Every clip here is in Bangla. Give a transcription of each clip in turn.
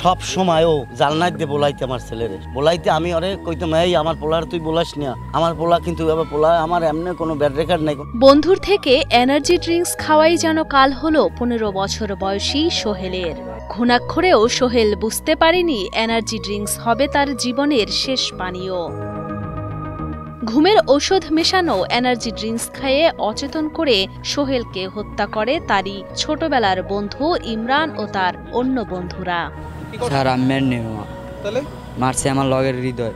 সব সময় ও জালনাই দিয়ে বলাইতে আমার ছেলেরে বলাইতে আমি ওরে কইতাম এই আমার পোলার তুই বলাস না আমার পোলা কিন্তু এবার পোলা আমার এমনি কোনো ব্যাড রেকর্ড নাই। বন্ধুর থেকে এনার্জি ড্রিঙ্কস খাওয়াই যেন কাল হলো 15 বছর বয়সী সোহেলের। ঘুণাক্ষরেও সোহেল বুঝতে পারেনি এনার্জি ড্রিঙ্কস হবে তার জীবনের শেষ পানীয়। ঘুমের ঔষধ মেশানো এনার্জি ড্রিঙ্কস খাইয়ে অচেতন করে সোহেলকে হত্যা করে তারই ছোটবেলার বন্ধু ইমরান ও তার অন্য বন্ধুরা। স্যার আমি মারছে আমার লগের হৃদয়।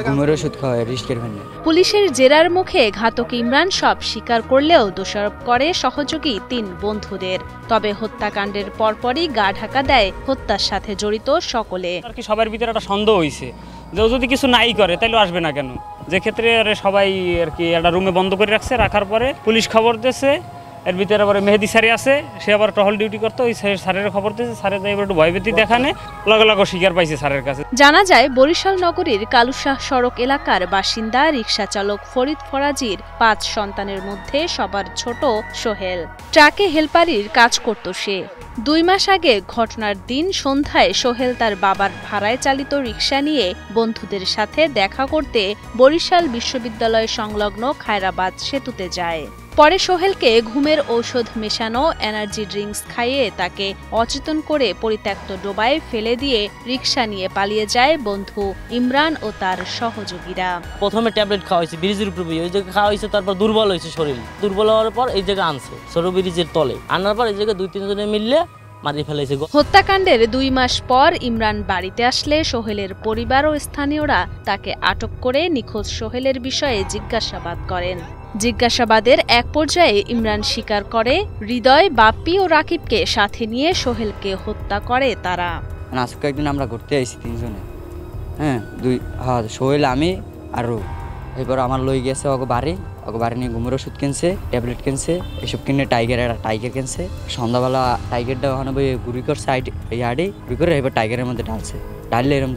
ঘুমের ওষুধ খাওয়ায় রিস্কের ভেন্যে। পুলিশের জেরার মুখে ঘাতক ইমরান সব স্বীকার করলেও দোষারোপ করে সহযোগী 3 বন্ধুদের। তবে হত্যাকাণ্ডের পরপরই গা ঢাকা দেয় হত্যার সাথে জড়িত সকলে। সবার ভিতরে একটা সন্দেহ হয়েছে যে ও যদি কিছু নাই করে তাহলে আসবে না কেন, যে ক্ষেত্রে সবাই আর কি একটা রুমে বন্ধ করে রাখছে। রাখার পরে পুলিশ খবর দিয়েছে, এর ভিতরে আবার মেহেদি স্যারে আছে, সে আবার টহল ডিউটি করতো। ওই স্যারের খবর দিয়েছে, স্যারে তাই একটু ভয়ভীতি দেখানে লগে লগে স্বীকার পাইছে স্যারের কাছে। জানা যায় বরিশাল নগরীর কালুশাহ সড়ক এলাকার বাসিন্দা রিকশা চালক ফরিদ ফরাজির 5 সন্তানের মধ্যে সবার ছোট সোহেল। ট্রাকে হেলপারির কাজ করত সে। 2 মাস আগে ঘটনার দিন সন্ধ্যায় সোহেল তার বাবার ভাড়ায় চালিত রিকশা নিয়ে বন্ধুদের সাথে দেখা করতে বরিশাল বিশ্ববিদ্যালয় সংলগ্ন খায়রাবাদ সেতুতে যায়। পরে সোহেলকে ঘুমের ঔষধ মেশানো এনার্জি ড্রিঙ্কস খাইয়ে তাকে অচেতন করে পরিত্যক্ত ডোবায় ফেলে দিয়ে রিকশা নিয়ে পালিয়ে যায় বন্ধু ইমরান ও তার সহযোগীরা। প্রথমে ট্যাবলেট খাওয়া হয়েছে ব্রিজের উপরে, ওই জায়গায় খাওয়া হয়েছে, তারপর দুর্বল হয়েছে শরীর। দুর্বল হওয়ার পর এই জায়গায় আনছে ছোট ব্রিজের তলে আনার পর এই জায়গায় 2-3 জনে মিললে মারিয়ে ফেলেছে। হত্যাকাণ্ডের 2 মাস পর ইমরান বাড়িতে আসলে সোহেলের পরিবার ও স্থানীয়রা তাকে আটক করে নিখোঁজ সোহেলের বিষয়ে জিজ্ঞাসাবাদ করেন। জিজ্ঞাসাবাদের এক পর্যায়ে ইমরান স্বীকার করে হৃদয়, বাপ্পি ও রাকিবকে সাথে নিয়ে সোহেলকে হত্যা করে তারা। আজকে একদিন আমরা ঘুরতে আইছি 3 জনে, সোহেল, আমি আর এবার আমার লই গেছে ওকে বাড়ি নিয়ে ঘুমের ওষুধ কিনছে, ট্যাবলেট কিনছে, এসব কিনে টাইগার কিনছে। সন্ধ্যাবেলা টাইগারটা ওখানে বই ঘুরি করছে ইয়ার্ডে ঘুরি করে এবার টাইগারের মধ্যে ডাললে এরকম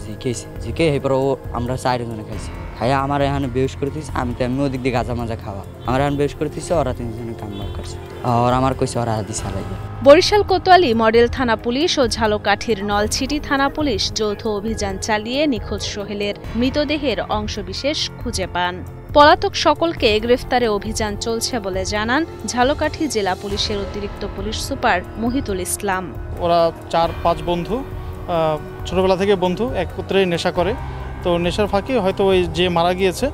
জিকে এবার ও আমরা 4 জনে খাইছি। খাইয়া আমার এখানে বেউস করে দিচ্ছে, আমি ওদিক দিয়ে গাঁজা মাজা খাওয়া, আমার এখন বেউস করে দিচ্ছে। ওরা 3 জনে কাম করছে আর আমার কইছে ওরা দিশা লাগে। বরিশাল কোতোয়ালি মডেল থানা পুলিশ ও ঝালকাঠির নলছিটি থানা পুলিশ যৌথ অভিযান চালিয়ে নিখোঁজ সোহেলের মৃতদেহের অংশবিশেষ খুঁজে পান। পলাতক সকলকে গ্রেফতারে অভিযান চলছে বলে জানান ঝালকাঠি জেলা পুলিশের অতিরিক্ত পুলিশ সুপার মহিতুল ইসলাম। ওরা 4-5 বন্ধু ছোটবেলা থেকে বন্ধু, একত্রে নেশা করে। তো নেশার ফাঁকে হয়তো ওই যে মারা গিয়েছে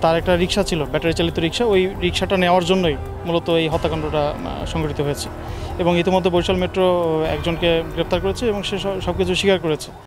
তার একটা রিক্সা ছিল, ব্যাটারি চালিত রিক্সা, ওই রিক্সাটা নেওয়ার জন্যই মূলত এই হত্যাকাণ্ডটা সংঘটিত হয়েছে। এবং ইতিমধ্যে বরিশাল মেট্রো একজনকে গ্রেপ্তার করেছে এবং সে সবকিছু স্বীকার করেছে।